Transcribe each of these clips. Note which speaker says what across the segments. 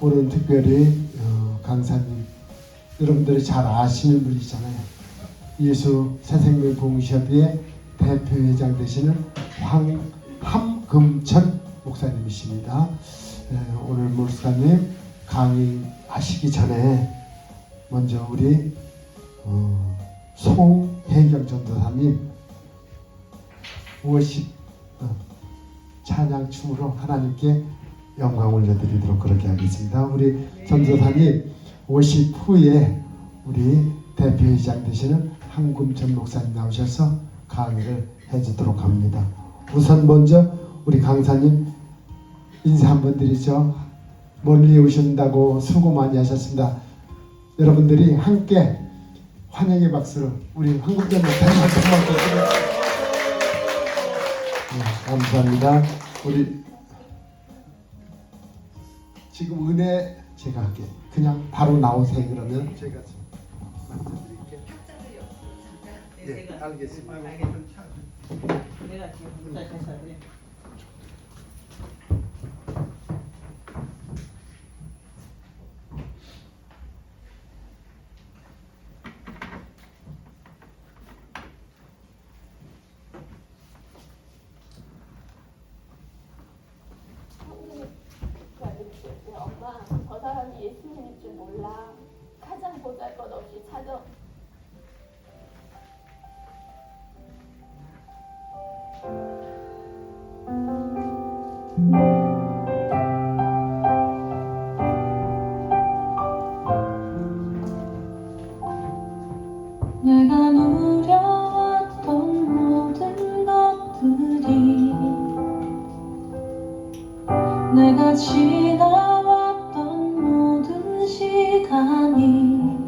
Speaker 1: 오늘 특별히 강사님 여러분들이 잘 아시는 분이잖아요. 예수 새생명 봉사협의회 대표회장 되시는 황함금천 목사님이십니다. 오늘 목사님 강의하시기 전에 먼저 우리 송혜경 전도사님 워십 찬양춤으로 하나님께 영광 올려드리도록 그렇게 하겠습니다. 우리 전도사님 오십 후에 우리 대표회장 되시는 황금천 목사님 나오셔서 강의를 해주도록 합니다. 우선 먼저 우리 강사님 인사 한번 드리죠. 멀리 오신다고 수고 많이 하셨습니다. 여러분들이 함께 환영의 박수로 우리 황금천 목사님한테 고맙습니다. 감사합니다. 우리 지금 은혜 제가 할게요. 그냥 바로 나오세요. 그러면 제가 좀 만져드릴게요. 네, 알겠습니다.
Speaker 2: 내가 지금 부탁해서 그래.
Speaker 3: 엄마, 저 사람이 예수님일 줄 몰라. 가장 보잘것없이 찾아.
Speaker 4: 내가 누려왔던 모든 것들이 내가 지나왔던 모든 시간이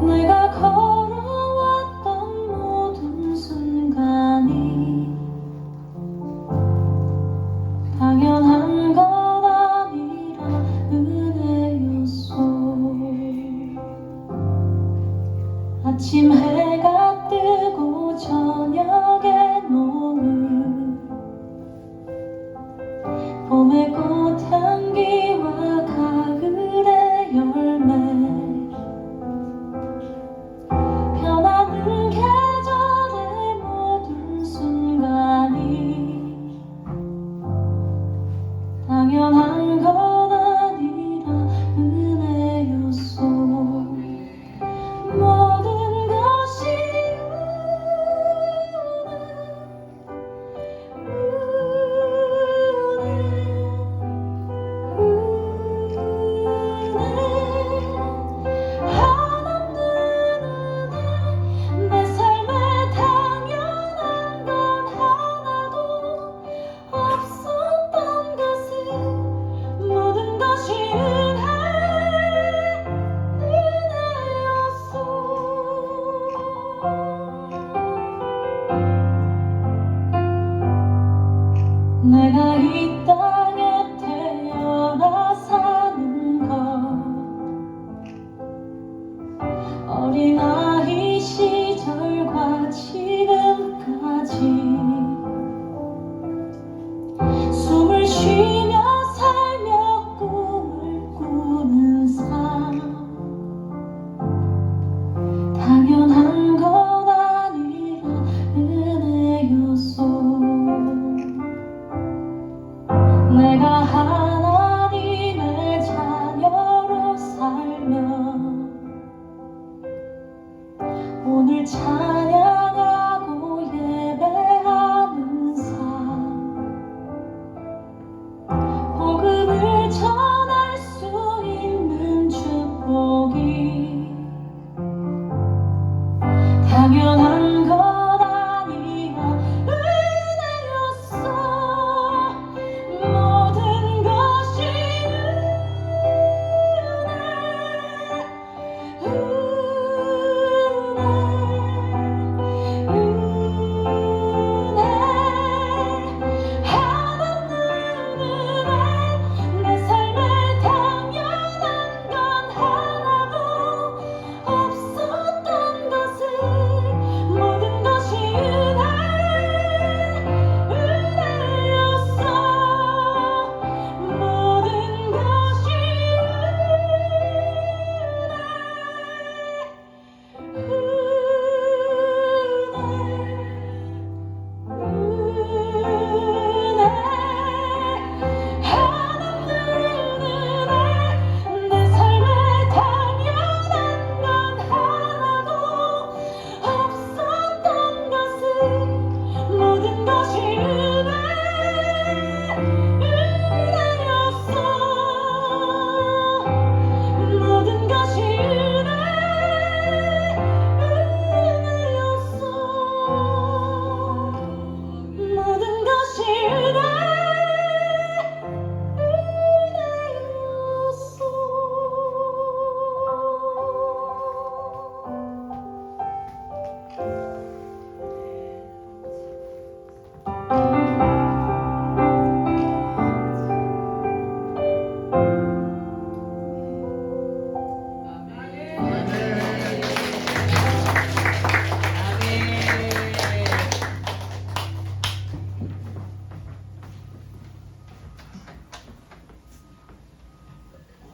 Speaker 4: 내가 걸어왔던 모든 순간이 당연한 건 아니라 은혜였소. 아침 해가 뜨고 저녁에 노을 봄의 꽃향기와 가을의 열매 변하는 계절의 모든 순간이 당연한 건 아니라 은혜였소. 모든 것이 내 삶에 당연한 건 하나도 없었던 것을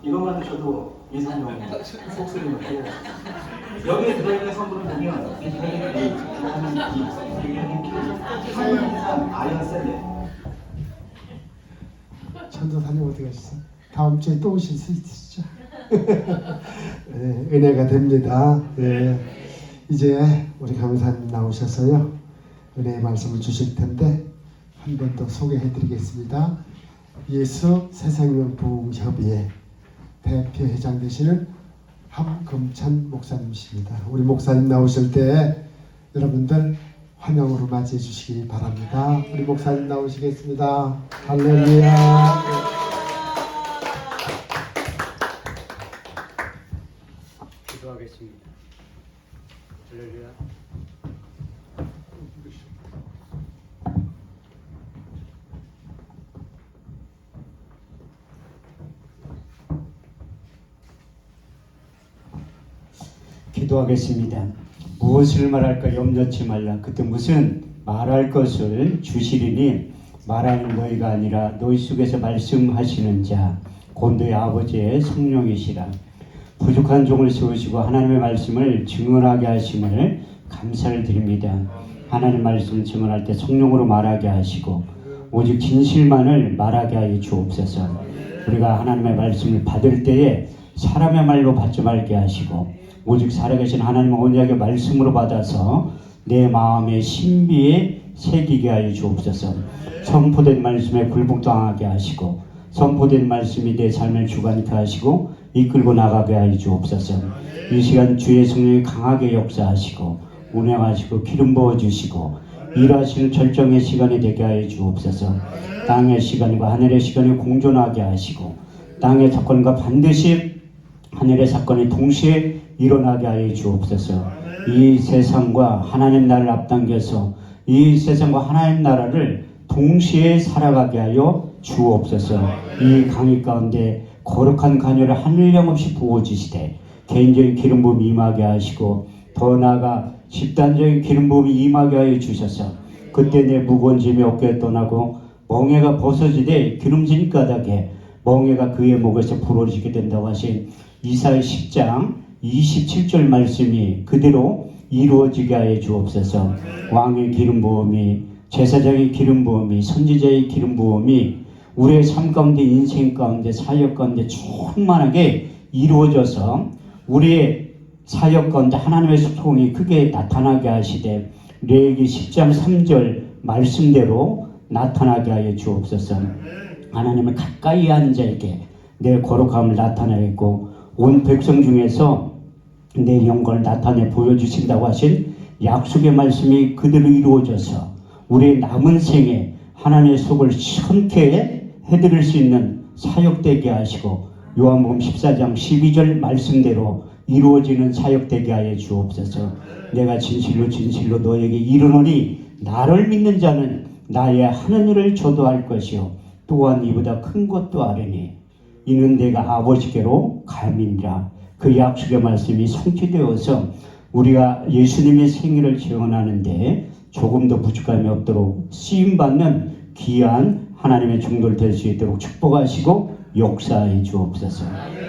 Speaker 5: 이것만 저도 이상형 목소리였고 여기에 들어있는 성분을 보면 비타민 A, 비타민 D, 비타민 K, 탄산, 아연, 셀레.
Speaker 1: 전도사님 어디 가셨어? 다음 주에 또 오실 수 있으시죠? 네, 은혜가 됩니다. 네, 이제 우리 강사님 나오셔서요 은혜의 말씀을 주실 텐데 한 번 더 소개해드리겠습니다. 예수 새생명 부흥협의회 대표회장 되시는 함금찬 목사님이십니다. 우리 목사님 나오실 때 여러분들 환영으로 맞이해 주시기 바랍니다. 우리 목사님 나오시겠습니다. 할렐루야.
Speaker 6: 기도하겠습니다. 할렐루야. 기도하겠습니다. 무엇을 말할까 염려치 말라. 그때 무슨 말할 것을 주시리니 말하는 너희가 아니라 너희 속에서 말씀하시는 자 곧 너희 아버지의 성령이시라. 부족한 종을 세우시고 하나님의 말씀을 증언하게 하심을 감사를 드립니다. 하나님 말씀을 증언할 때 성령으로 말하게 하시고 오직 진실만을 말하게 하여 주옵소서. 우리가 하나님의 말씀을 받을 때에 사람의 말로 받지 말게 하시고 오직 살아계신 하나님의 언약의 말씀으로 받아서 내 마음의 신비에 새기게 하여 주옵소서. 선포된 말씀에 굴복당하게 하시고 선포된 말씀이 내 삶을 주관케 하시고 이끌고 나가게 하여 주옵소서. 이 시간 주의 성령이 강하게 역사하시고 운행하시고 기름 부어주시고 일하시는 절정의 시간이 되게 하여 주옵소서. 땅의 시간과 하늘의 시간이 공존하게 하시고 땅의 사건과 반드시 하늘의 사건이 동시에 일어나게 하여 주옵소서. 이 세상과 하나님 나라를 앞당겨서 이 세상과 하나님 나라를 동시에 살아가게 하여 주옵소서. 이 강의 가운데 거룩한 간여를 한량 없이 부어주시되 개인적인 기름 부음이 임하게 하시고 더 나아가 집단적인 기름 부음이 임하게 하여 주셔서 그때 내 무거운 짐이 어깨에 떠나고 멍에가 벗어지되 기름진 까닭에 멍에가 그의 목에서 부러지게 된다고 하신 이사야 10장 27절 말씀이 그대로 이루어지게 하여 주옵소서. 왕의 기름 부음이 제사장의 기름 부음이 선지자의 기름 부음이 우리의 삶 가운데 인생 가운데 사역 가운데 충만하게 이루어져서 우리의 사역 가운데 하나님의 소통이 크게 나타나게 하시되 레위기 10장 3절 말씀대로 나타나게 하여 주옵소서. 하나님을 가까이 한 자에게 내 거룩함을 나타내고 온 백성 중에서 내 영광을 나타내 보여주신다고 하신 약속의 말씀이 그대로 이루어져서 우리의 남은 생에 하나님의 속을 시원케 해드릴 수 있는 사역되게 하시고 요한복음 14장 12절 말씀대로 이루어지는 사역되게 하여 주옵소서. 내가 진실로 진실로 너에게 이르노니 나를 믿는 자는 나의 하는 일을 저도 할 것이요 또한 이보다 큰 것도 아뢰니 이는 내가 아버지께로 감이니라. 그 약속의 말씀이 성취되어서 우리가 예수님의 생일을 기원하는데 조금 더 부족함이 없도록 쓰임받는 귀한 하나님의 종들 될 수 있도록 축복하시고 역사해 주옵소서.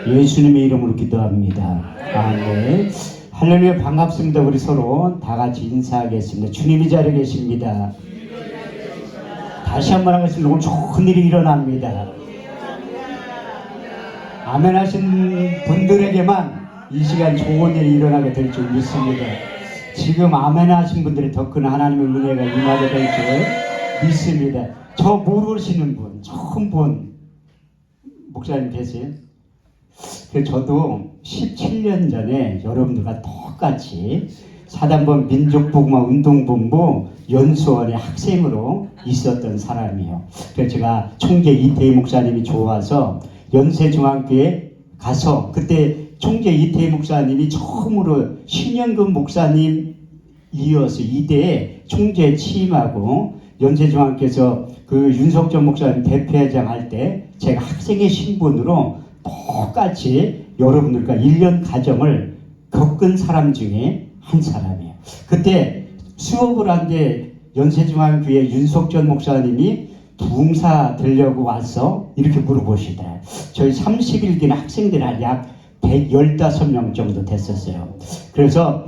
Speaker 6: 예수님의 이름으로 기도합니다. 아멘. 할렐루야. 반갑습니다. 우리 서로 다 같이 인사하겠습니다. 주님이 자리에 계십니다. 다시 한번 하겠습니다. 오늘 좋은 일이 일어납니다. 아멘 하신 분들에게만 이 시간 좋은 일이 일어나게 될 줄 믿습니다. 지금 아멘 하신 분들이 더 큰 하나님의 은혜가 임하게 될 줄 믿습니다. 저 모르시는 분, 처음 본 목사님 계세요? 저도 17년 전에 여러분들과 똑같이 사단본 민족복음화 운동본부 연수원의 학생으로 있었던 사람이에요. 그래서 제가 총재 이태희 목사님이 좋아서 연세중앙교회 가서 그때 총재 이태희 목사님이 처음으로 신현금 목사님 이어서 이대에 총재 취임하고 연세중앙교회에서 그 윤석전 목사님 대표회장 할 때 제가 학생의 신분으로 똑같이 여러분들과 1년 과정을 겪은 사람 중에 한 사람이에요. 그때 수업을 하는데 연세중앙교회 윤석전 목사님이 부흥사 되려고 왔어? 이렇게 물어보시더라. 저희 30일기는 학생들이 약 115명 정도 됐었어요. 그래서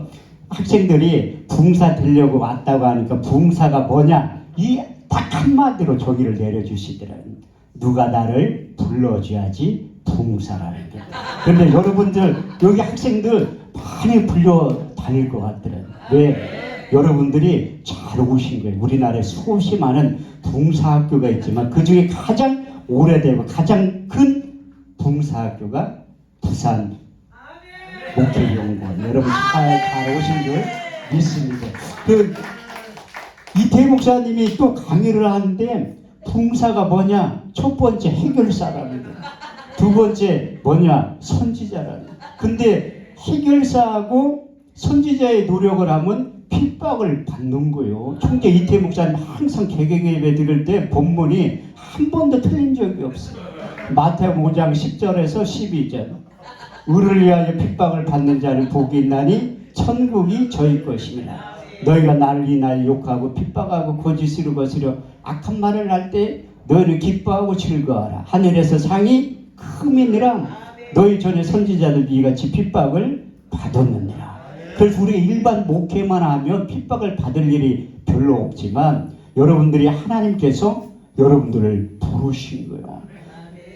Speaker 6: 학생들이 부흥사 되려고 왔다고 하니까 부흥사가 뭐냐? 이 딱 한마디로 저기를 내려주시더라고요. 누가 나를 불러줘야지 부흥사라는 게. 그런데 여러분들 여기 학생들 많이 불려 다닐 것 같더라고요. 왜? 여러분들이 잘 오신 거예요. 우리나라에 수없이 많은 부흥사학교가 있지만 그 중에 가장 오래되고 가장 큰 부흥사학교가 부산 목회연구원. 여러분 잘 오신 줄 믿습니다. 이태 목사님이 또 강의를 하는데 부흥사가 뭐냐? 첫 번째 해결사랍니다. 두 번째 뭐냐? 선지자랍니다. 근데 해결사하고 선지자의 노력을 하면 핍박을 받는 거예요. 총재 이태 목사님 항상 개개예배 드릴 때 본문이 한 번도 틀린 적이 없어요. 마태복음 5장 10절에서 12절. 의를 위하여 핍박을 받는 자는 복이 있나니 천국이 저희 것입니다. 너희가 나를 인하여 욕하고 핍박하고 거짓으로 거스려 악한 말을 할 때 너희는 기뻐하고 즐거워하라. 하늘에서 상이 크미니라. 너희 전에 선지자들 이같이 핍박을 받았느니라. 그래서 우리가 일반 목회만 하면 핍박을 받을 일이 별로 없지만 여러분들이 하나님께서 여러분들을 부르신 거예요.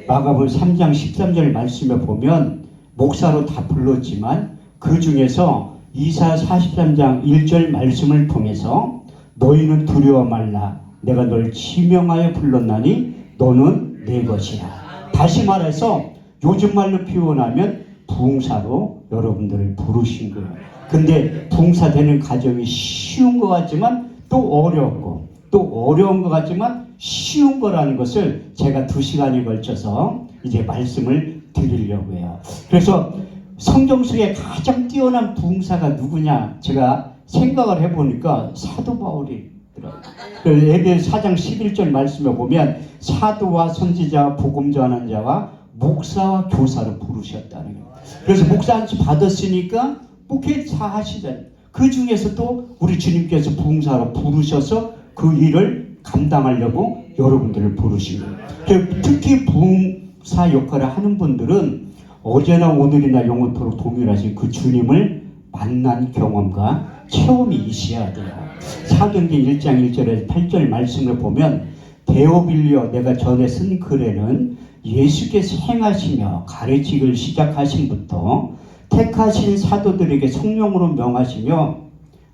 Speaker 6: 마가복음 3장 13절 말씀에 보면 목사로 다 불렀지만 그 중에서 이사야 43장 1절 말씀을 통해서 너희는 두려워 말라. 내가 널 지명하여 불렀나니 너는 내 것이라. 다시 말해서 요즘 말로 표현하면 부흥사로 여러분들을 부르신 거예요. 근데 부흥사 되는 과정이 쉬운 것 같지만 또 어렵고 또 어려운 것 같지만 쉬운 거라는 것을 제가 2시간에 걸쳐서 이제 말씀을 드리려고 해요. 그래서 성경 속에 가장 뛰어난 부흥사가 누구냐? 제가 생각을 해보니까 사도 바울이더라고요. 에베소 4장 11절 말씀에 보면 사도와 선지자와 복음 전하는 자와 목사와 교사를 부르셨다는 거예요. 그래서 목사 안수 받았으니까 목회사 하시잖아요. 그 중에서도 우리 주님께서 부흥사로 부르셔서 그 일을 감당하려고 여러분들을 부르신 거예요. 특히 부흥사 역할을 하는 분들은 어제나 오늘이나 영원토록 동일하신 그 주님을 만난 경험과 체험이 있어야 돼요. 사도행전 1장 1절에서 8절 말씀을 보면 데오빌리오 내가 전에 쓴 글에는 예수께서 행하시며 가르치기를 시작하신부터 택하신 사도들에게 성령으로 명하시며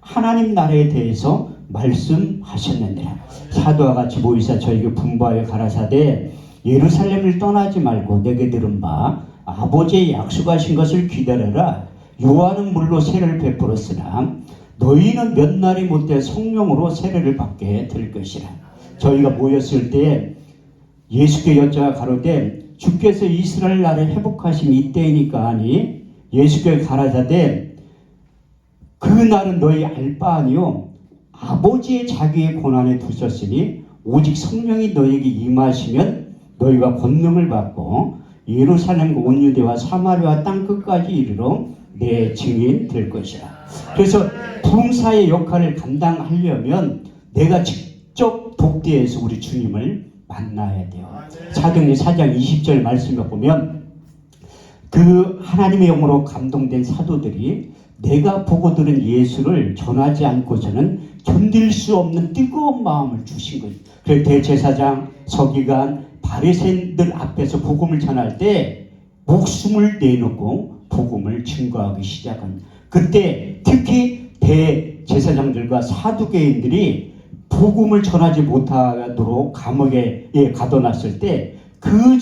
Speaker 6: 하나님 나라에 대해서 말씀하셨느니라. 사도와 같이 모이사 저에게 분부하여 가라사대 예루살렘을 떠나지 말고 내게 들은 바 아버지의 약속하신 것을 기다려라. 요한은 물로 세례를 베풀었으나 너희는 몇 날이 못돼 성령으로 세례를 받게 될 것이라. 저희가 모였을 때 예수께 여자가 가로되 주께서 이스라엘 나라를 회복하신 이때이니까 하니 예수께 가라사대 그 날은 너희 알 바 아니요 아버지의 자기의 고난에 두셨으니 오직 성령이 너희에게 임하시면 너희가 권능을 받고 예루살렘과 온 유대와 사마리아 땅 끝까지 이르러 내 증인 될 것이라. 그래서 부흥사의 역할을 감당하려면 내가 직접 복대에서 우리 주님을 만나야 돼요. 사도행전 4장 20절 말씀에 보면 그 하나님의 영으로 감동된 사도들이 내가 보고 들은 예수를 전하지 않고서는 견딜 수 없는 뜨거운 마음을 주신 거예요. 그래서 대제사장, 서기관, 바리새인들 앞에서 복음을 전할 때 목숨을 내놓고 복음을 증거하기 시작합니다. 그때 특히 대제사장들과 사두개인들이 복음을 전하지 못하도록 감옥에 가둬놨을 때 그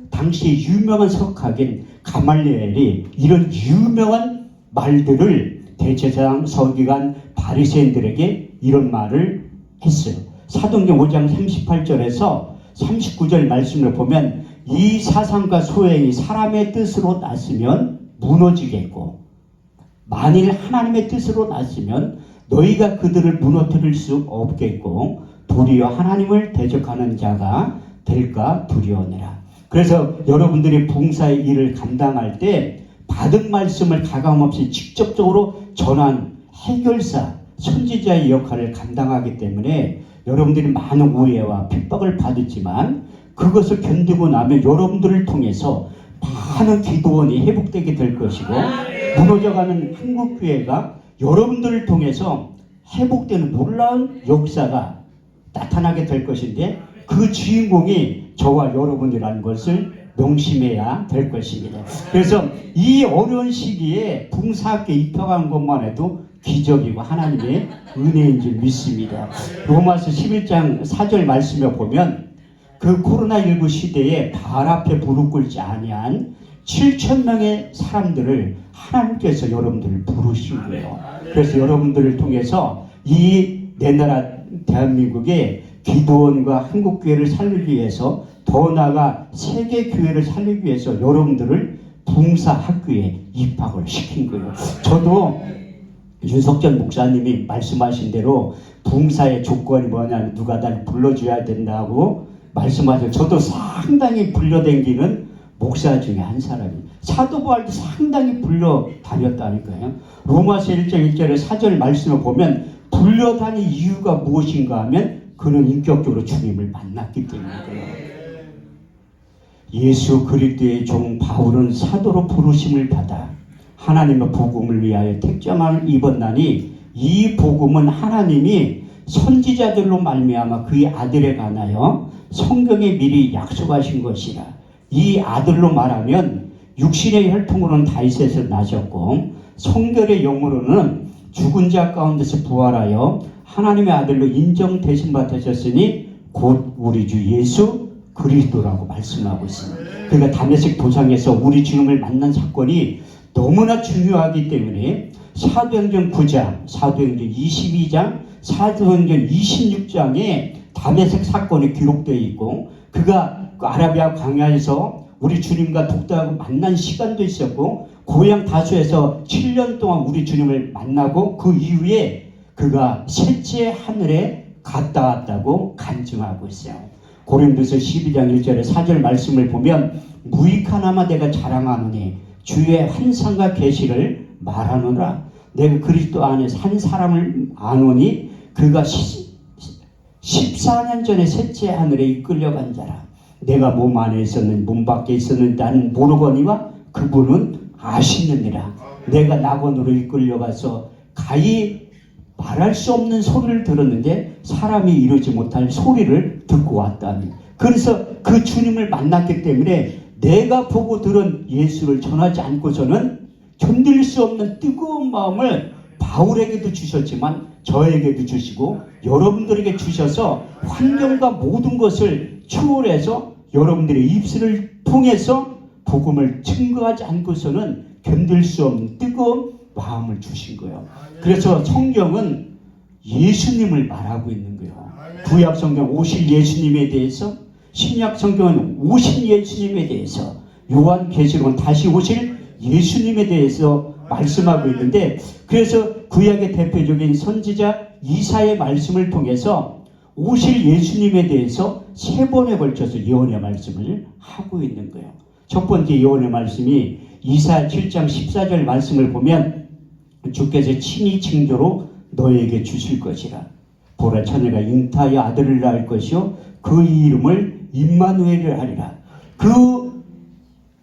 Speaker 6: 당시 유명한 석학인 가말리엘이 이런 유명한 말들을 대제사장, 서기관, 바리새인들에게 이런 말을 했어요. 사도행전 5장 38절에서 39절 말씀을 보면 이 사상과 소행이 사람의 뜻으로 났으면 무너지겠고 만일 하나님의 뜻으로 났으면 너희가 그들을 무너뜨릴 수 없겠고 도리어 하나님을 대적하는 자가 될까 두려우니라. 그래서 여러분들이 부흥사의 일을 감당할 때 받은 말씀을 가감없이 직접적으로 전한 해결사, 선지자의 역할을 감당하기 때문에 여러분들이 많은 우애와 핍박을 받았지만 그것을 견디고 나면 여러분들을 통해서 많은 기도원이 회복되게 될 것이고 무너져가는 한국교회가 여러분들을 통해서 회복되는 놀라운 역사가 나타나게 될 것인데 그 주인공이 저와 여러분이라는 것을 명심해야 될 것입니다. 그래서 이 어려운 시기에 붕사학교에 입학한 것만 해도 기적이고 하나님의 은혜인 줄 믿습니다. 로마서 11장 4절 말씀에 보면 그 코로나19 시대에 발 앞에 무릎 꿇지 아니한 7,000명의 사람들을 하나님께서 여러분들을 부르신 거예요. 그래서 여러분들을 통해서 이 내 나라 대한민국의 기도원과 한국교회를 살리기 위해서 더 나아가 세계교회를 살리기 위해서 여러분들을 붕사학교에 입학을 시킨 거예요. 저도 윤석전 목사님이 말씀하신 대로 붕사의 조건이 뭐냐면 누가 날 불러줘야 된다고 말씀하셔서 저도 상당히 불려댕기는 목사 중에 한 사람이에요. 사도 바울도 상당히 불려다녔다니까요. 로마서 1장 1절에 4절 말씀을 보면 불려다닌 이유가 무엇인가 하면 그는 인격적으로 주님을 만났기 때문이고요. 예수 그리스도의 종 바울은 사도로 부르심을 받아 하나님의 복음을 위하여 택정함을 입었나니 이 복음은 하나님이 선지자들로 말미암아 그의 아들에 관하여 성경에 미리 약속하신 것이라. 이 아들로 말하면 육신의 혈통으로는 다윗에서 나셨고 성결의 영으로는 죽은 자 가운데서 부활하여 하나님의 아들로 인정되신 바 되셨으니 곧 우리 주 예수 그리스도라고 말씀하고 있습니다. 그러니까 다메섹 도상에서 우리 주님을 만난 사건이 너무나 중요하기 때문에 사도행전 9장, 사도행전 22장, 사도행전 26장에 다메섹 사건이 기록되어 있고 그가 아라비아 광야에서 우리 주님과 독도하고 만난 시간도 있었고 고향 다수에서 7년 동안 우리 주님을 만나고 그 이후에 그가 셋째 하늘에 갔다 왔다고 간증하고 있어요. 고린도서 12장 1절에 4절 말씀을 보면 무익하나마 내가 자랑하노니 주의 환상과 계시를 말하노라. 내가 그리스도 안에서 한 사람을 아노니 그가 14년 전에 셋째 하늘에 이끌려간 자라. 내가 몸 안에 있었는지 몸 밖에 있었는지 나는 모르거니와 그분은 아시느니라. 내가 낙원으로 이끌려가서 가히 말할 수 없는 소리를 들었는데 사람이 이루지 못할 소리를 듣고 왔다니. 그래서 그 주님을 만났기 때문에 내가 보고 들은 예수를 전하지 않고서는 견딜 수 없는 뜨거운 마음을 바울에게도 주셨지만 저에게도 주시고 여러분들에게 주셔서 환경과 모든 것을 초월해서 여러분들의 입술을 통해서 복음을 증거하지 않고서는 견딜 수 없는 뜨거운 마음을 주신 거예요. 그래서 성경은 예수님을 말하고 있는 거예요. 구약 성경 오실 예수님에 대해서, 신약 성경은 오신 예수님에 대해서, 요한계시록은 다시 오실 예수님에 대해서 말씀하고 있는데, 그래서 구약의 대표적인 선지자 이사야의 말씀을 통해서 오실 예수님에 대해서 3번에 걸쳐서 예언의 말씀을 하고 있는 거예요. 첫 번째 예언의 말씀이 이사야 7장 14절 말씀을 보면 주께서 친히 징조로 너에게 주실 것이라. 보라 처녀가 잉타하여 아들을 낳을 것이요 그 이름을 임마누엘을 하리라. 그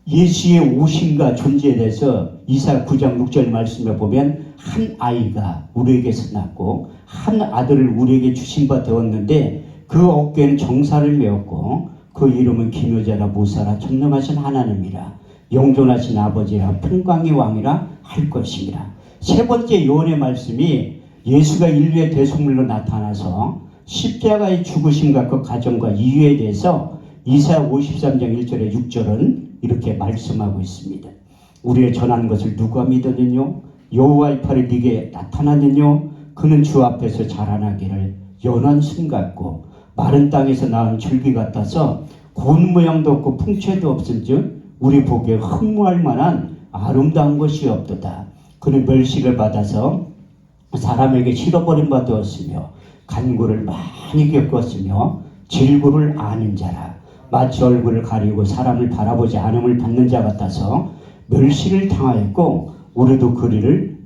Speaker 6: 예수의 오심과 존재에 대해서 이사야 9장 6절 말씀에 보면 한 아이가 우리에게서 낳고 한 아들을 우리에게 주신 바 되었는데 그 어깨는 정사를 메었고 그 이름은 기묘자라 모사라 전능하신 하나님이라 영존하신 아버지라 평강의 왕이라 할 것입니다. 세 번째 예언의 말씀이 예수가 인류의 대속물로 나타나서 십자가의 죽으심과 그 과정과 이유에 대해서 이사야 53장 1절에 6절은 이렇게 말씀하고 있습니다. 우리의 전한 것을 누가 믿었느뇨? 여호와의 팔이 네게 나타났느뇨? 그는 주 앞에서 자라나기를 연한 순 같고 마른 땅에서 나온 줄기 같아서 고운 모양도 없고 풍채도 없은즉 우리 보기에 흠모할 만한 아름다운 것이 없도다. 그는 멸시를 받아서 사람에게 실어버린 바 되었으며 간구를 많이 겪었으며 질구를 아는 자라. 마치 얼굴을 가리고 사람을 바라보지 않음을 받는 자 같아서 멸시를 당하였고 우리도 그리를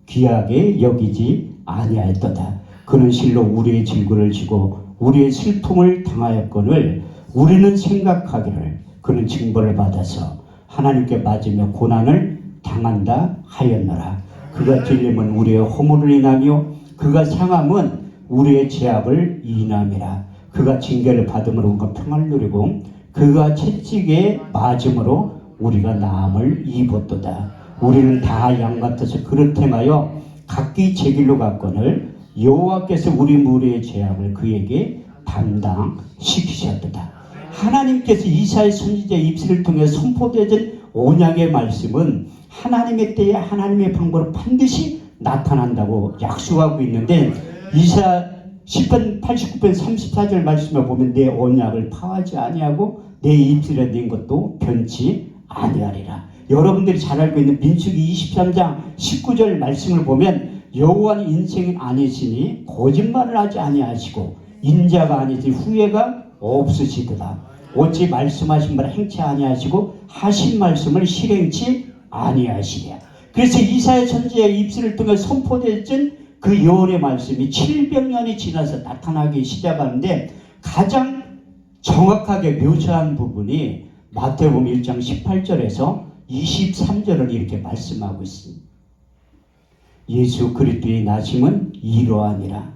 Speaker 6: 귀하게 여기지 아니하였도다. 그는 실로 우리의 질구를 지고 우리의 슬픔을 당하였거늘 우리는 생각하기를 그는 징벌을 받아서 하나님께 맞으며 고난을 당한다 하였노라. 그가 찔림은 우리의 허물을 인하며 그가 상함은 우리의 죄악을 인함이라. 그가 징계를 받음으로 우리가 평안을 누리고 그가 채찍에 맞음으로 우리가 나음을 입었도다. 우리는 다 양같아서 그릇 행하여 각기 제 길로 갔거늘 여호와께서 우리 무리의 죄악을 그에게 담당시키셨도다. 하나님께서 이사야 선지자의 입술을 통해 선포되어진 언약의 말씀은 하나님의 때에 하나님의 방법으로 반드시 나타난다고 약속하고 있는데, 이사야 10편 89편 34절 말씀에 보면 내 언약을 파하지 아니하고 내 입술에 낸 것도 변치 아니하리라. 여러분들이 잘 알고 있는 민수기 23장 19절 말씀을 보면 여호와는 인생이 아니시니 거짓말을 하지 아니하시고 인자가 아니지 후회가 없으시도다. 어찌 말씀하신 바를 행치 아니하시고 하신 말씀을 실행치 아니하시랴. 그래서 이사야 선지자의 입술을 통해 선포되었던 그 예언의 말씀이 700년이 지나서 나타나기 시작하는데, 가장 정확하게 묘사한 부분이 마태복음 1장 18절에서 23절을 이렇게 말씀하고 있습니다. 예수 그리스도의 나심은 이러하니라.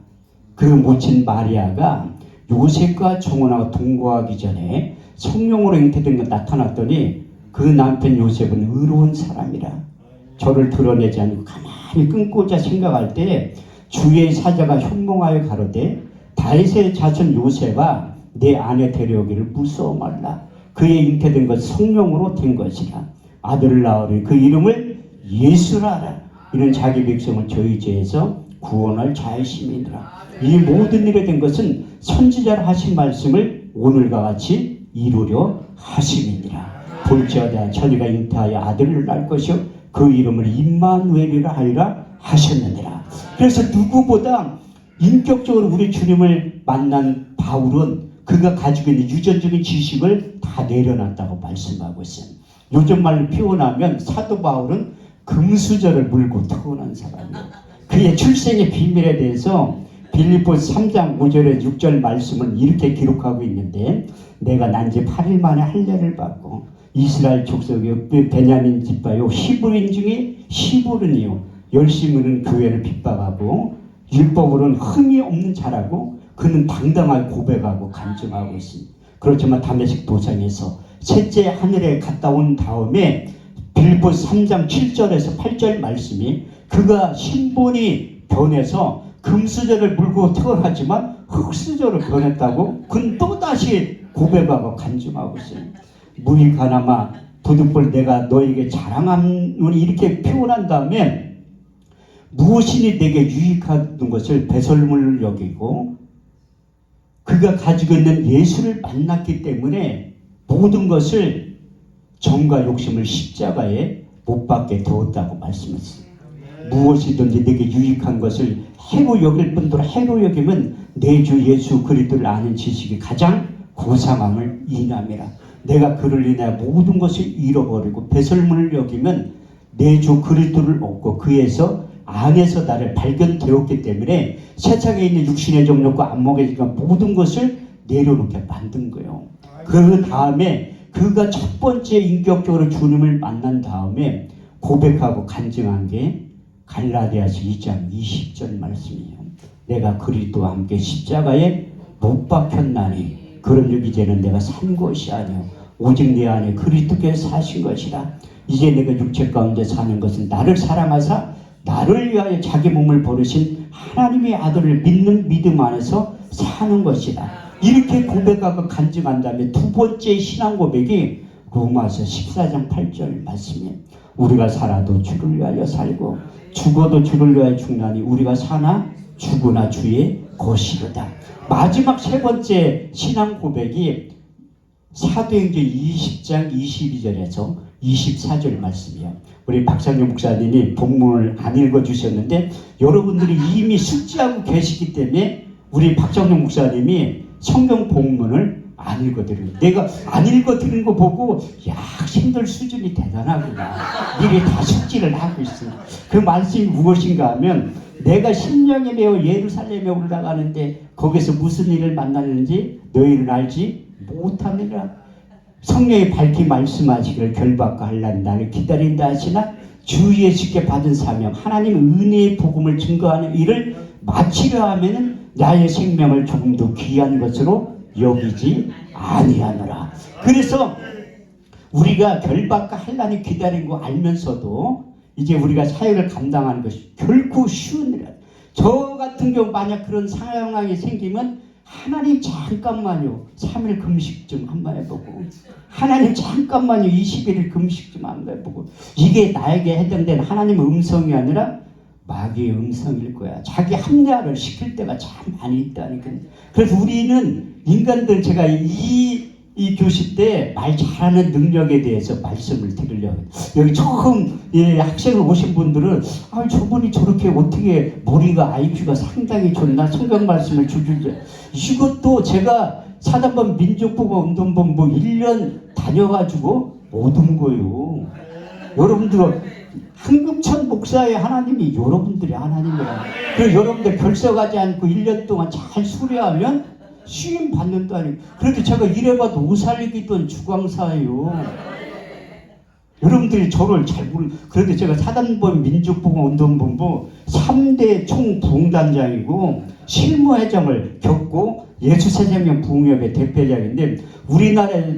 Speaker 6: 그 모친 마리아가 요셉과 정혼하고 동거하기 전에 성령으로 잉태된 것 나타났더니 그 남편 요셉은 의로운 사람이라. 저를 드러내지 않고 가만히 끊고자 생각할 때 주의 사자가 현몽하여 가로되 다윗의 자손 요셉아 내 아내 데려오기를 무서워 말라. 그의 잉태된 것 성령으로 된 것이라. 아들을 낳으리 그 이름을 예수라 하라. 이는 자기 백성을 저희 죄에서 구원할 자이심이니라. 이 모든 일에 된 것은 선지자로 하신 말씀을 오늘과 같이 이루려 하심이니라. 볼지어다 처녀가 잉태하여 아들을 낳을 것이요 그 이름을 임마누엘이라 하리라 하셨느니라. 그래서 누구보다 인격적으로 우리 주님을 만난 바울은 그가 가지고 있는 유전적인 지식을 다 내려놨다고 말씀하고 있어요. 요즘 말로 표현하면 사도 바울은 금수저를 물고 태어난 사람이에요. 그의 출생의 비밀에 대해서 빌립보서 3장 5절에 6절 말씀을 이렇게 기록하고 있는데, 내가 난 지 8일 만에 할례를 받고 이스라엘 족속의 베냐민 집바요 히브리인 중에 히브리니요 열심히는 교회를 핍박하고 율법으로는 흠이 없는 자라고 그는 당당하게 고백하고 간증하고 있습니다. 그렇지만 다메섹 도상에서 셋째 하늘에 갔다 온 다음에 빌립보서 3장 7절에서 8절 말씀이 그가 신분이 변해서 금수저를 물고 태어나지만 흙수저로 변했다고 그는 또다시 고백하고 간증하고 있어요. 무익하나마 부득불 내가 너에게 자랑하노니 이렇게 표현한 다음에 무엇이니 내게 유익한 것을 배설물을 여기고 그가 가지고 있는 예수를 만났기 때문에 모든 것을 정과 욕심을 십자가에 못 박게 되었다고 말씀했어요. 무엇이든지 내게 유익한 것을 해로 여길 뿐더러 해로 여기면 내 주 예수 그리스도를 아는 지식이 가장 고상함을 인함이라. 내가 그를 인하여 모든 것을 잃어버리고 배설물을 여기면 내 주 그리스도를 얻고 그에서 안에서 나를 발견되었기 때문에 세상에 있는 육신의 정욕과 안목의 정욕 모든 것을 내려놓게 만든 거예요. 그 다음에 그가 첫 번째 인격적으로 주님을 만난 다음에 고백하고 간증한 게 갈라디아서 2장 20절 말씀이에요. 내가 그리스도와 함께 십자가에 못 박혔나니 그런즉 이제는 내가 산 것이 아니요 오직 내 안에 그리스도께서 사신 것이라. 이제 내가 육체 가운데 사는 것은 나를 사랑하사 나를 위하여 자기 몸을 버리신 하나님의 아들을 믿는 믿음 안에서 사는 것이다. 이렇게 고백하고 간증한 다음에 두 번째 신앙 고백이 로마서 14장 8절 말씀이에요. 우리가 살아도 주를 위하여 살고 죽어도 주를 위하여 죽나니 우리가 사나 죽으나 주의 것이로다. 마지막 세 번째 신앙 고백이 사도행전 20장 22절에서 24절 말씀이에요. 우리 박상용 목사님이 본문을 안 읽어주셨는데 여러분들이 이미 숙지하고 계시기 때문에 우리 박상용 목사님이 성경 본문을 안 읽어드려요. 내가 안 읽어드린 거 보고 야 힘들 수준이 대단하구나. 미리 다 숙지를 하고 있어요. 그 말씀이 무엇인가 하면 내가 심령에 매어 예루살렘에 올라가는데 거기서 무슨 일을 만나는지 너희는 알지 못하느라. 성령이 밝히 말씀하시기를 결박과 환난이 나를 기다린다 하시나 주 예수께 받은 사명 하나님 은혜의 복음을 증거하는 일을 마치려 하면은 나의 생명을 조금도 귀한 것으로 여기지 아니하노라. 그래서 우리가 결박과 환난이 기다리고 알면서도 이제 우리가 사역을 감당하는 것이 결코 쉬운 일 아니에요. 저 같은 경우 만약 그런 상황이 생기면 하나님 잠깐만요 3일 금식 좀 한번 해보고 하나님 잠깐만요 21일 금식 좀 한번 해보고 이게 나에게 해당된 하나님의 음성이 아니라 마귀의 음성일 거야. 자기 합리화를 시킬 때가 참 많이 있다니까. 그래서 우리는 인간들 제가 이 교실 때 말 잘하는 능력에 대해서 말씀을 드리려고 해요. 여기 처음 학생을 오신 분들은 저분이 저렇게 어떻게 머리가 IQ가 상당히 좋나 성경 말씀을 줄줄줄. 이것도 제가 사단법 민족보고 운동본부 1년 다녀가지고 얻은 거예요. 여러분들 한금천 목사의 하나님이 여러분들의 하나님이라. 그리고 여러분들 결석하지 않고 1년 동안 잘 수료하면 시임 받는다니. 그래도 제가 이래봐도 오살리기던 주광사예요. 여러분들이 저를 잘 그래도 제가 사단법 민족보건운동본부 3대 총부흥단장이고 실무회장을 겪고 예수세상명 부흥협의 대표장인데 우리나라에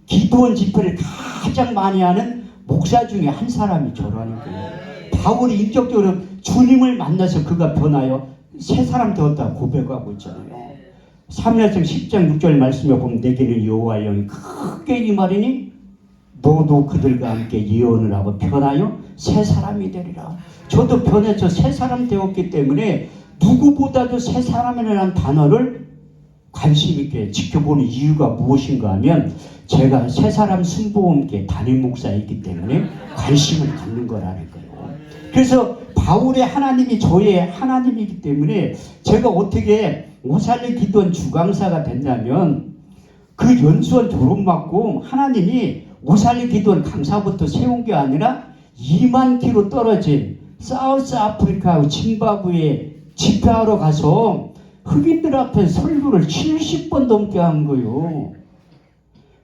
Speaker 6: 기도원 집회를 가장 많이 하는 목사 중에 한 사람이 저라는 거예요. 바울이 인격적으로 주님을 만나서 그가 변하여 새 사람 되었다고 고백하고 있잖아요. 사무엘상 10장 6절 말씀에 보면 내게는 여호와의 영이 크게 임하리니 너도 그들과 함께 예언을 하고 변하여 새 사람이 되리라. 저도 변해서 새 사람 되었기 때문에 누구보다도 새 사람이라는 단어를 관심 있게 지켜보는 이유가 무엇인가 하면 제가 새 사람 순복음교회 담임 목사이기 때문에 관심을 갖는 거라는 거예요. 그래서 바울의 하나님이 저의 하나님이기 때문에 제가 어떻게 오살리 기도원 주강사가 됐냐면 그 연수원 졸업받고 하나님이 오살리 기도원 강사부터 세운 게 아니라 2만 킬로 떨어진 사우스 아프리카 짐바브웨에 집회하러 가서 흑인들 앞에 설교를 70번 넘게 한 거예요.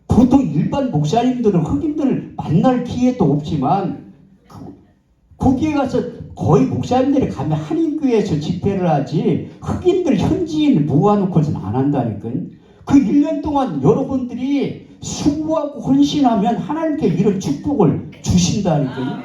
Speaker 6: 보통 일반 목사님들은 흑인들을 만날 기회도 없지만 거기에 가서 거의 목사님들이 가면 한인교회에서 집회를 하지 흑인들 현지인 모아놓고서는 안 한다니까요. 그 1년 동안 여러분들이 수고하고 헌신하면 하나님께 이런 축복을 주신다니까요.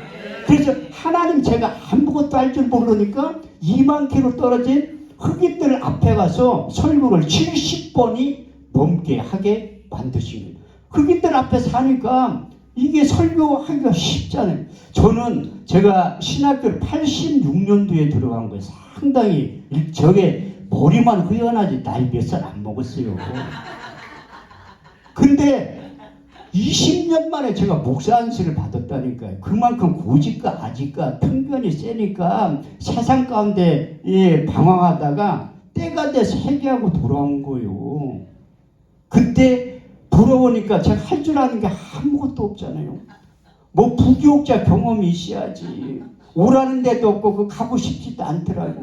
Speaker 6: 그래서 하나님 제가 아무것도 할 줄 모르니까 2만 킬로 떨어진 흑인들 앞에 가서 설교를 70번이 넘게 하게 만드신 거예요. 흑인들 앞에 사니까 이게 설교하기가 쉽잖아요. 저는 제가 신학교를 86년도에 들어간 거예요. 상당히 저게 머리만 흐연하지 나이 몇 살 안 먹었어요. 근데 20년 만에 제가 목사 안수를 받았다니까요. 그만큼 고집과 아집과 편견이 세니까 세상 가운데 방황하다가 때가 돼서 회개하고 돌아온 거예요. 그때 돌아오니까 제가 할 줄 아는 게 아무것도 없잖아요. 뭐 부교육자 경험이 있어야지. 오라는 데도 없고 가고 싶지도 않더라고.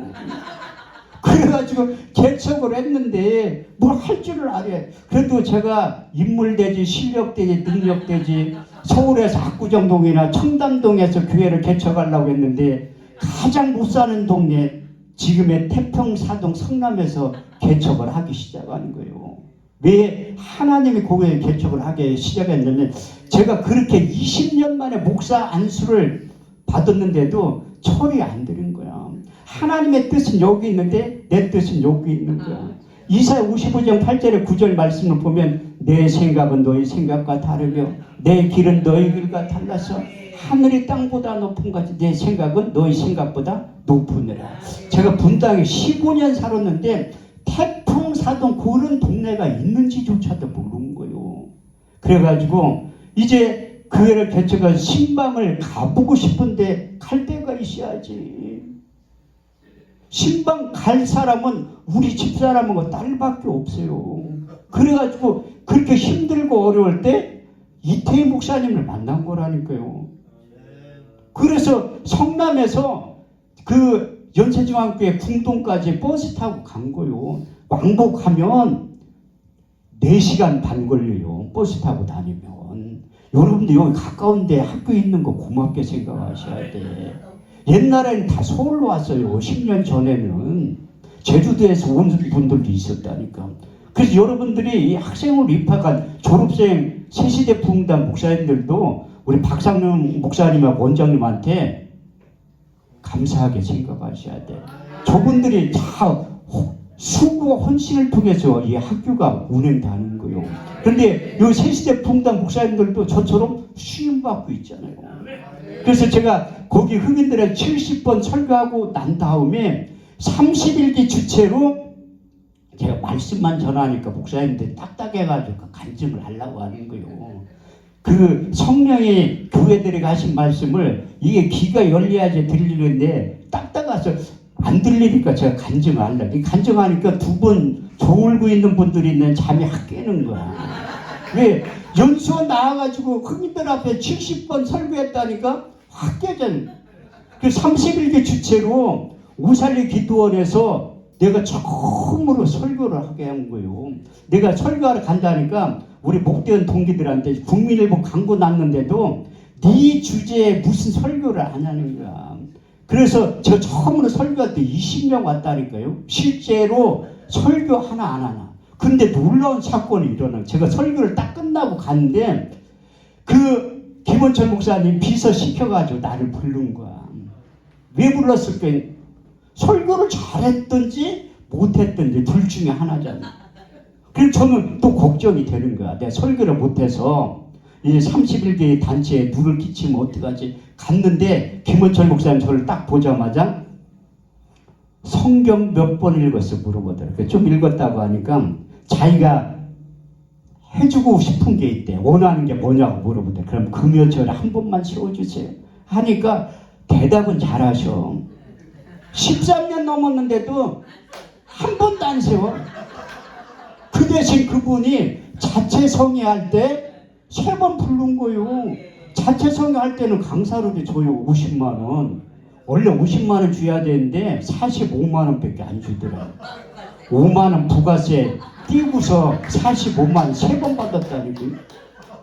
Speaker 6: 그래가지고 개척을 했는데 뭘 할 줄을 알아요. 그래도 제가 인물되지 실력되지 능력되지 서울에서 압구정동이나 청담동에서 교회를 개척하려고 했는데 가장 못 사는 동네 지금의 태평사동 성남에서 개척을 하기 시작하는 거예요. 왜 하나님이 거기에 개척을 하게 시작했냐면 제가 그렇게 20년 만에 목사 안수를 받았는데도 철이 안 들은 거야. 하나님의 뜻은 여기 있는데 내 뜻은 여기 있는 거야. 이사야 55장 8절에 9절 말씀을 보면 내 생각은 너희 생각과 다르며 내 길은 너희 길과 달라서 하늘이 땅보다 높은 같이 내 생각은 너희 생각보다 높으니라. 제가 분당에 15년 살았는데 태평사동 그런 동네가 있는지조차도 모르는 거예요. 그래가지고 이제 교회를 개척한 신방을 가보고 싶은데 갈 데가 있어야지. 신방 갈 사람은 우리 집사람하고 딸밖에 없어요. 그래가지고 그렇게 힘들고 어려울 때 이태희 목사님을 만난 거라니까요. 그래서 성남에서 그 연세중앙교회 궁동까지 버스 타고 간 거요. 왕복하면 4시간 반 걸려요. 버스 타고 다니면. 여러분들 여기 가까운데 학교 있는 거 고맙게 생각하셔야 돼. 옛날에는 다 서울로 왔어요. 10년 전에는. 제주도에서 온 분들도 있었다니까. 그래서 여러분들이 이 학생으로 입학한 졸업생 새시대 부흥단 목사님들도 우리 박상룡 목사님하고 원장님한테 감사하게 생각하셔야 돼. 저분들이 다 수고와 헌신을 통해서 이 학교가 운행되는 거예요. 그런데 이 새시대 부흥단 목사님들도 저처럼 수임받고 있잖아요. 그래서 제가 거기 흑인들의 70번 설교하고 난 다음에 30일기 주체로 제가 말씀만 전하니까 목사님들이 딱딱해가지고 간증을 하려고 하는 거예요. 그 성령이 교회들에게 하신 말씀을 이게 귀가 열려야지 들리는데 딱딱해서 안 들리니까 제가 간증을 하려고. 간증하니까 두 번 졸고 있는 분들이 있는 잠이 확 깨는 거야. 왜? 연수원 나와가지고 흑인들 앞에 70번 설교했다니까 확 깨졌네. 그 30일기 주체로 우살리 기도원에서 내가 처음으로 설교를 하게 한 거예요. 내가 설교하러 간다니까 우리 목대원 동기들한테 국민일보 광고 났는데도 네 주제에 무슨 설교를 안 하는 거야. 그래서 제가 처음으로 설교할 때 20명 왔다니까요. 실제로 설교 하나 안 하나. 근데 놀라운 사건이 일어나. 제가 설교를 딱 끝나고 갔는데 그 김원철 목사님 비서 시켜가지고 나를 부른 거야. 왜 불렀을까? 설교를 잘했든지 못했든지 둘 중에 하나잖아. 그래서 저는 또 걱정이 되는 거야. 내가 설교를 못해서 이제 31개의 단체에 누를 끼치면 어떡하지? 갔는데 김원철 목사님 저를 딱 보자마자 성경 몇 번 읽었어 물어보더라고요. 좀 읽었다고 하니까 자기가 해주고 싶은 게 있대. 원하는 게 뭐냐고 물어보더라고요. 그럼 금요철에 한 번만 세워주세요. 하니까 대답은 잘하셔. 13년 넘었는데도 한 번도 안 세워. 그 대신 그분이 자체 성회할 때 3번 부른 거요. 자체 성회할 때는 강사료를 줘요. 50만 원. 원래 50만 원 줘야 되는데 45만 원밖에 안 주더라. 5만 원 부가세 띄고서 45만 원 3번 받았다니까요.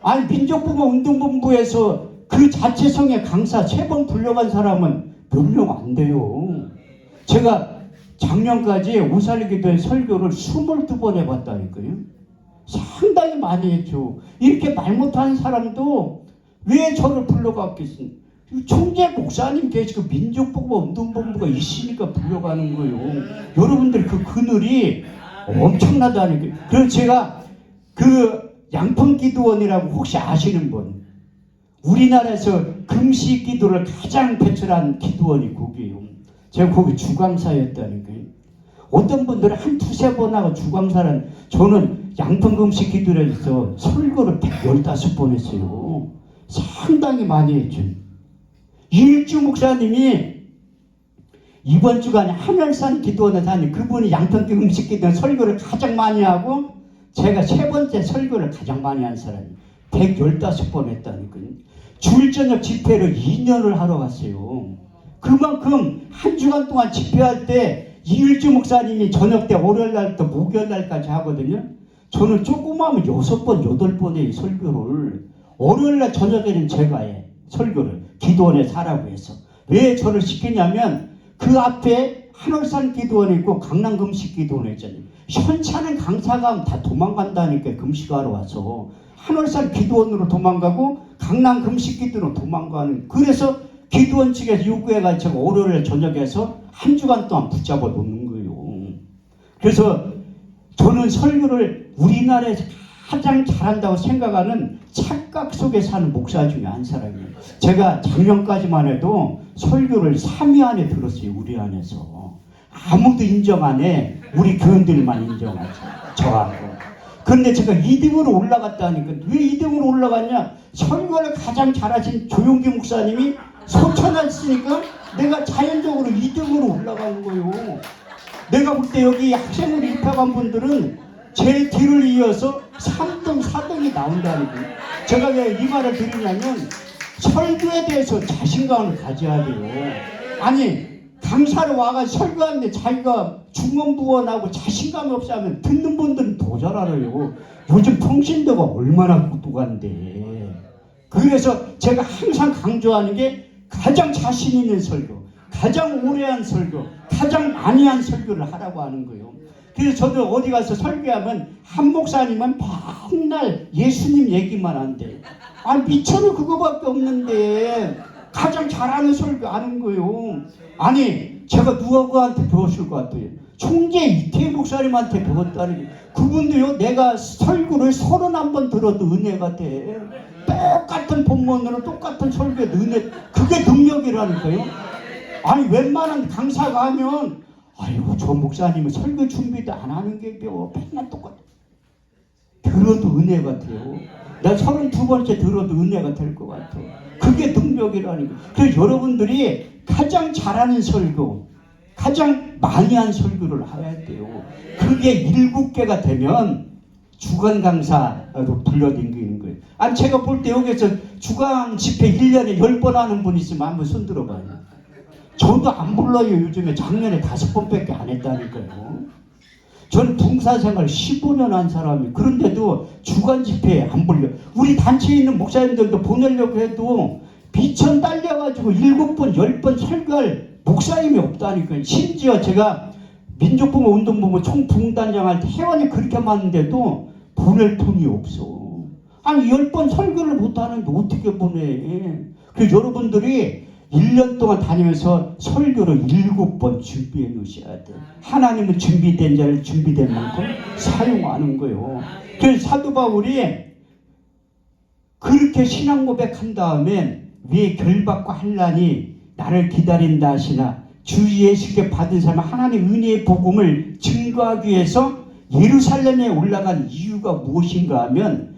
Speaker 6: 아니 민족부모운동본부에서 그 자체 성회 강사 3번 불려간 사람은 몇 명 안 돼요. 제가 작년까지 우살기도회 설교를 22번 해봤다니까요. 상당히 많이 했죠. 이렇게 말 못하는 사람도 왜 저를 불러갔겠습니까? 총재 목사님 계시고 민족복무운동본부가 있으니까 불려가는 거예요. 여러분들 그 그늘이 엄청나다니까요. 그래서 제가 그 양평기도원이라고 혹시 아시는 분, 우리나라에서 금식 기도를 가장 배출한 기도원이 거기에요. 제가 거기 주강사였다니까요. 어떤 분들은 한 2-3번 하고 주강사는, 저는 양평금식 기도를 해서 설교를 115번 했어요. 상당히 많이 했죠. 일주 목사님이 이번 주간에 하늘산 기도원에 다니, 그분이 양평금식 기도 설교를 가장 많이 하고 제가 3번째 설교를 가장 많이 한 사람이 115번 했다니까요. 주일 저녁 집회를 2년을 하러 갔어요. 그만큼 한 주간 동안 집회할 때 이일주 목사님이 저녁 때 월요일 날부터 목요일 날까지 하거든요. 저는 조그마하면 6번, 8번의 설교를 월요일 날 저녁에는 제가 해. 설교를 기도원에 사라고 해서. 왜 저를 시키냐면 그 앞에 한월산 기도원이 있고 강남 금식 기도원이 있잖아요. 현찮은 강사가 다 도망간다니까. 금식하러 와서 한월산 기도원으로 도망가고 강남 금식 기도원으로 도망가는. 그래서 기도원 측에서 요구해가지고 제가 월요일 저녁에서 한 주간 동안 붙잡아 놓는 거예요. 그래서 저는 설교를 우리나라에서 가장 잘한다고 생각하는 착각 속에 사는 목사 중에 한 사람이에요. 제가 작년까지만 해도 설교를 3위 안에 들었어요. 우리 안에서. 아무도 인정 안 해. 우리 교인들만 인정하죠. 저하고. 그런데 제가 2등으로 올라갔다니까. 왜 2등으로 올라갔냐? 설교를 가장 잘하신 조용기 목사님이 소천했으니까 내가 자연적으로 2등으로 올라간 거예요. 내가 볼 때 여기 학생으로 입학한 분들은 제 뒤를 이어서 3등, 4등이 나온다니까요. 제가 왜 이 말을 드리냐면 설교에 대해서 자신감을 가져야 돼요. 아니 강사로 와가 설교하는데 자기가 중언부언하고 자신감이 없어하면 듣는 분들은 더 잘 알아요. 요즘 통신도가 얼마나 똑똑한데. 그래서 제가 항상 강조하는 게 가장 자신 있는 설교, 가장 오래 한 설교, 가장 많이 한 설교를 하라고 하는 거예요. 그래서 저도 어디 가서 설교하면 한 목사님은 맨날 예수님 얘기만 한대. 아, 미천은 그거밖에 없는데 가장 잘하는 설교 하는 거예요. 아니, 제가 누구한테 배웠을 것 같아요? 총재 이태희 목사님한테 배웠다는 게, 그분도요, 내가 설교를 31번 들어도 은혜가 돼. 똑같은 본문으로 똑같은 설교에도 은혜, 그게 능력이라는 거예요. 아니, 웬만한 강사가 하면, 아이고, 저 목사님은 설교 준비도 안 하는 게 배워. 맨날 똑같아. 들어도 은혜가 돼요. 나 32번째 들어도 은혜가 될 것 같아. 그게 능력이라는 거예요. 그래서 여러분들이 가장 잘하는 설교, 가장 많이 한 설교를 해야 돼요. 그게 7개가 되면 주간 강사로 불러당기는 거예요. 아니, 제가 볼 때 여기서 주간 집회 1년에 10번 하는 분 있으면 한번 손 들어봐요. 저도 안 불러요. 요즘에 작년에 5번밖에 안 했다니까요. 저는 봉사생활 15년 한 사람이, 그런데도 주간 집회에 안 불려. 우리 단체에 있는 목사님들도 보내려고 해도 비천 딸려가지고 7번, 10번 설교할 목사님이 없다니까요. 심지어 제가 민족부모 운동부모 총부흥단장 할 때 회원이 그렇게 많은데도 보낼 돈이 없어. 아니, 10번 설교를 못하는데 어떻게 보내. 그래서 여러분들이 1년 동안 다니면서 설교를 7번 준비해 놓으셔야 돼. 하나님은 준비된 자를 준비된 만큼 사용하는 거예요. 그래서 사도 바울이 그렇게 신앙 고백한 다음에 위에 결박과 환난이 나를 기다린다 하시나 주 예수께 받은 사람 하나님 은혜의 복음을 증거하기 위해서 예루살렘에 올라간 이유가 무엇인가 하면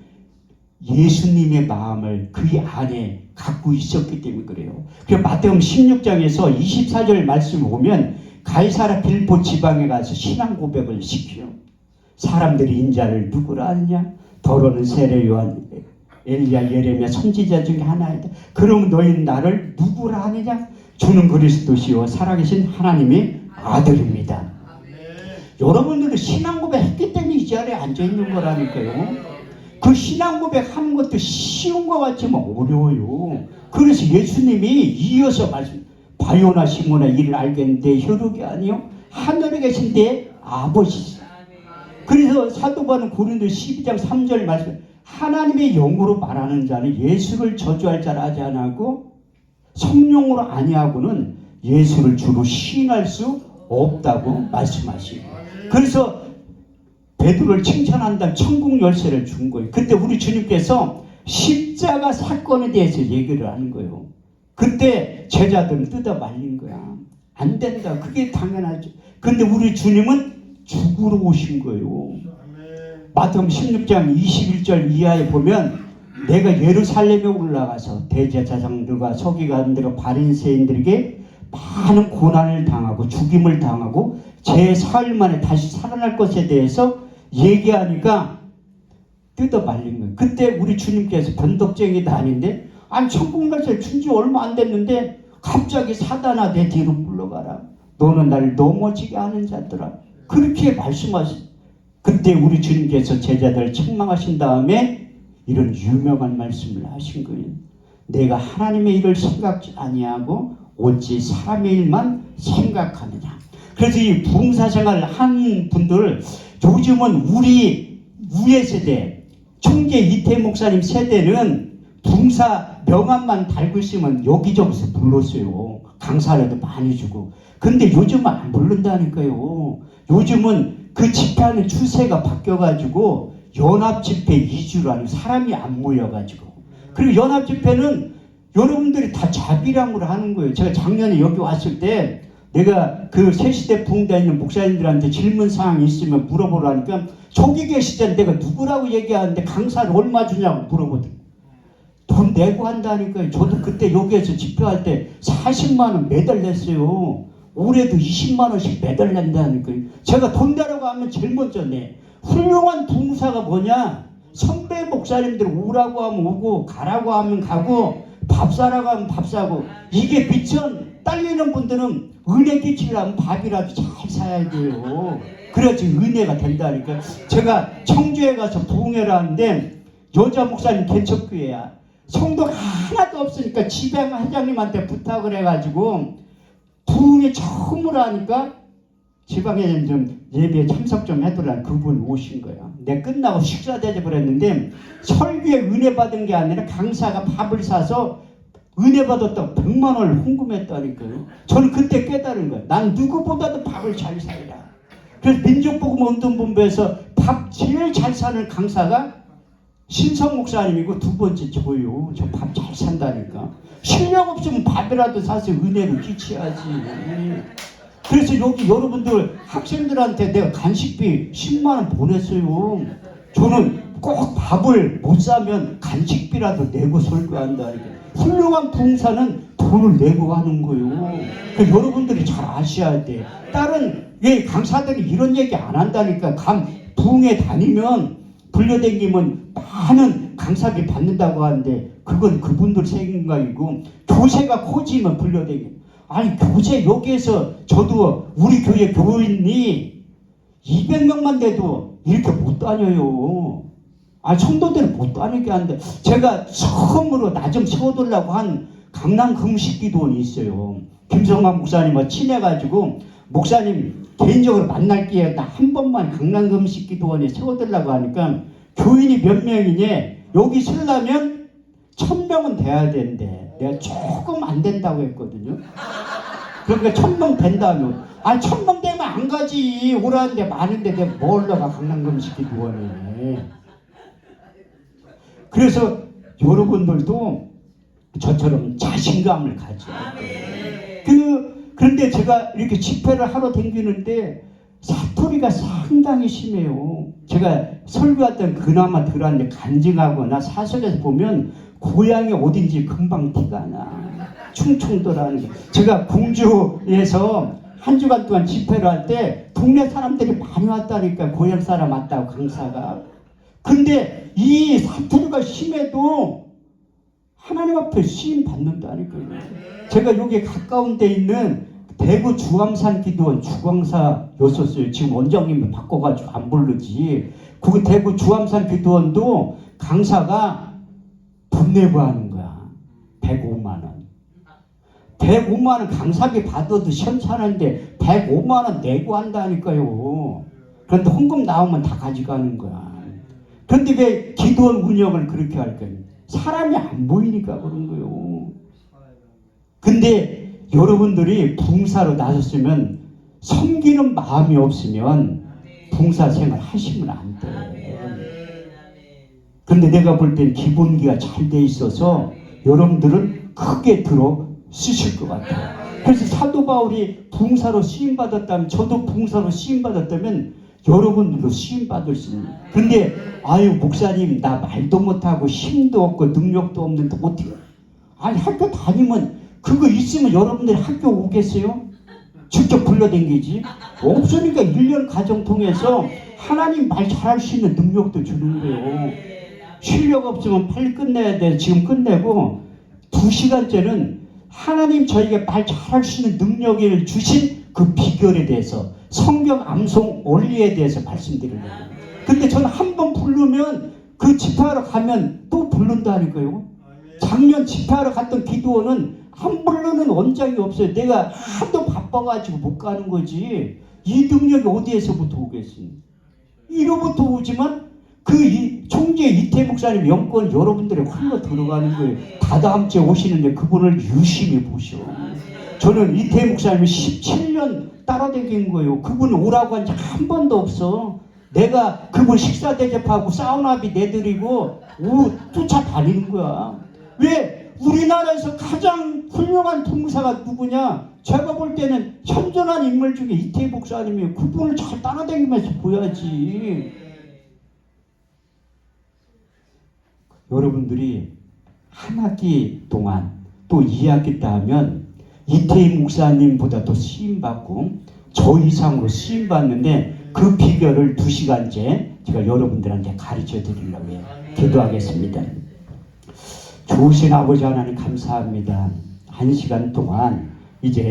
Speaker 6: 예수님의 마음을 그 안에 갖고 있었기 때문에 그래요. 그래서 마태복음 16장에서 24절 말씀을 보면 가이사랴 빌보 지방에 가서 신앙 고백을 시켜요. 사람들이 인자를 누구라 하느냐? 더러는 세례 요한, 엘리야, 예레미야 선지자 중에 하나이다. 그러면 너희는 나를 누구라 하느냐? 주는 그리스도시요 살아계신 하나님의 아들입니다. 여러분들도 신앙 고백했기 때문에 이 자리에 앉아있는 거라니까요. 그 신앙 고백하는 것도 쉬운 것 같지만 어려워요. 그래서 예수님이 이어서 말씀, 바요나 시모나 이를 알겠는데 혈육이 아니요 하늘에 계신 내 아버지시. 그래서 사도 바울은 고린도 12장 3절 말씀, 하나님의 영으로 말하는 자는 예수를 저주할 자라 하지 않고 성령으로 아니하고는 예수를 주로 시인할 수 없다고 말씀하시고, 그래서 베드로를 칭찬한다면 천국 열쇠를 준 거예요. 그때 우리 주님께서 십자가 사건에 대해서 얘기를 하는 거예요. 그때 제자들은 뜯어 말린 거야. 안 된다. 그게 당연하죠. 근데 우리 주님은 죽으러 오신 거예요. 마태복음 16장 21절 이하에 보면 내가 예루살렘에 올라가서 대제사장들과 서기관들과 바리새인들에게 많은 고난을 당하고 죽임을 당하고 제 사흘 만에 다시 살아날 것에 대해서 얘기하니까 뜯어 말린 거예요. 그때 우리 주님께서 변덕쟁이도 아닌데, 아니 천국 열쇠를 준 지 얼마 안 됐는데 갑자기 사단아 내 뒤로 물러가라. 너는 나를 넘어지게 하는 자들아. 그렇게 말씀하신. 그때 우리 주님께서 제자들을 책망하신 다음에 이런 유명한 말씀을 하신 거예요. 내가 하나님의 일을 생각지 아니하고 어찌 사람의 일만 생각하느냐. 그래서 이 봉사생활을 한 분들, 요즘은 우리 위의 세대, 총재 이태희 목사님 세대는 봉사 명함만 달고 있으면 여기저기서 불렀어요. 강사라도 많이 주고. 근데 요즘은 안 부른다니까요. 요즘은 그 집회하는 추세가 바뀌어가지고 연합집회 2주로 하는 사람이 안 모여가지고. 그리고 연합집회는 여러분들이 다 자비량으로 하는 거예요. 제가 작년에 여기 왔을 때 내가 그 새시대 부흥대에 있는 목사님들한테 질문사항이 있으면 물어보라니까 저기 계실 때 내가 누구라고 얘기하는데 강사를 얼마 주냐고 물어보더라고요. 돈 내고 한다니까요. 저도 그때 여기에서 집회할 때 40만 원 매달 냈어요. 올해도 20만 원씩 매달 낸다니까요. 제가 돈 내라고 하면 제일 먼저 내. 훌륭한 부흥사가 뭐냐? 선배 목사님들 오라고 하면 오고 가라고 하면 가고 밥 사러 가면 밥 사고, 이게 미천 딸리는 분들은 은혜 끼치려면 밥이라도 잘 사야 돼요. 그래야지 은혜가 된다니까. 제가 청주에 가서 부흥회를 하는데 여자 목사님 개척교회야. 성도가 하나도 없으니까 지방 회장님한테 부탁을 해가지고 부흥회 처음으로 하니까 지방에 좀 예배에 참석 좀 해두라는 그분 오신 거야. 내 끝나고 식사 대접을 했는데 설교에 은혜 받은 게 아니라 강사가 밥을 사서 은혜 받았다고 100만 원을 헌금했다니까요. 저는 그때 깨달은 거예요. 난 누구보다도 밥을 잘 살라. 그래서 민족복음운동본부에서 밥 제일 잘 사는 강사가 신성 목사님이고 두 번째 저요. 저 밥 잘 산다니까. 실력 없으면 밥이라도 사서 은혜를 끼쳐야지. 그래서 여기 여러분들 학생들한테 내가 간식비 10만 원 보냈어요. 저는 꼭 밥을 못 사면 간식비라도 내고 설교한다니까. 훌륭한 부흥사는 돈을 내고 하는 거예요. 그 여러분들이 잘 아셔야 돼. 다른 강사들이 이런 얘기 안 한다니까. 부흥회 다니면 불려다니면 많은 강사비 받는다고 하는데 그건 그분들 생각이고, 교세가 커지면 불려다니면, 아니 교세 여기에서 저도 우리 교회 교인이 200명만 돼도 이렇게 못 다녀요. 성도들은 못 다니게 하는데, 제가 처음으로 나 좀 세워두려고 한 강남 금식기도원이 있어요. 김성만 목사님과 친해가지고 목사님 개인적으로 만날 기회 나 한 번만 강남 금식기도원에 세워두려고 하니까 교인이 몇 명이냐, 여기 쓰려면 1000명은 돼야 된대. 내가 조금 안 된다고 했거든요. 그러니까 1000명 된다면, 1000명 되면 안 가지. 오라는데 많은데 내가 뭘 넣어가 강남 금식기도원에. 그래서 여러분들도 저처럼 자신감을 가져야 돼요. 그런데 제가 이렇게 집회를 하러 다니는데 사투리가 상당히 심해요. 제가 설교했던 그나마 들었는데 간증하거나 사설에서 보면 고향이 어딘지 금방 티가 나. 충청도라는 게. 제가 공주에서 한 주간 동안 집회를 할 때 동네 사람들이 많이 왔다니까. 고향 사람 왔다고 강사가. 근데 이 사투리가 심해도 하나님 앞에 시임 받는다니까요. 제가 여기 가까운 데 있는 대구 주암산 기도원 주광사였었어요. 지금 원장님이 바꿔가지고 안 부르지. 그 대구 주암산 기도원도 강사가 돈 내고 하는 거야. 105만 원. 105만 원 강사비 받아도 시원찮은데 105만 원 내고 한다니까요. 그런데 헌금 나오면 다 가져가는 거야. 그런데 왜 기도원 운영을 그렇게 할까요? 사람이 안 보이니까 그런 거예요. 근데 여러분들이 부흥사로 나섰으면 섬기는 마음이 없으면 부흥사 생활 하시면 안 돼. 그런데 내가 볼 땐 기본기가 잘 돼 있어서 여러분들은 크게 들어 쓰실 것 같아요. 그래서 사도 바울이 부흥사로 쓰임받았다면, 저도 부흥사로 쓰임받았다면 여러분들도 쓰임받을 수 있는. 근데 목사님 나 말도 못하고 힘도 없고 능력도 없는데 어떻게. 학교 다니면 그거 있으면 여러분들이 학교 오겠어요? 직접 불러댕기지. 없으니까 1년 가정 통해서 하나님 말 잘할 수 있는 능력도 주는 거예요. 실력 없으면 빨리 끝내야 돼. 지금 끝내고 2시간째는 하나님 저에게 말 잘할 수 있는 능력을 주신 그 비결에 대해서, 성경 암송 원리에 대해서 말씀드리려고. 근데 저는 한 번 부르면 그 집회하러 가면 또 부른다니까요. 작년 집회하러 갔던 기도원은 안 부르는 원장이 없어요. 내가 하도 바빠가지고 못 가는 거지. 이 능력이 어디에서부터 오겠습니까? 이로부터 오지만 총재 이태 목사님 영권 여러분들이 흘러 들어가는 거예요. 다다음 주에 오시는데 그분을 유심히 보셔. 저는 이태 목사님이 17년 따라다닌 거예요. 그분 오라고 한 적 한 번도 없어. 내가 그분 식사 대접하고 사우나비 내드리고 쫓아다니는 거야. 왜? 우리나라에서 가장 훌륭한 통사가 누구냐? 제가 볼 때는 현존한 인물 중에 이태 목사님이에요. 그분을 잘 따라다니면서 보야지. 여러분들이 한 학기 동안 또 2학기 때 하면 이태희 목사님보다 더 쓰임받고 저 이상으로 쓰임받는데, 그 비결을 2시간째 제가 여러분들한테 가르쳐 드리려고 해요. 기도하겠습니다. 주신 아버지 하나님 감사합니다. 한 시간 동안 이제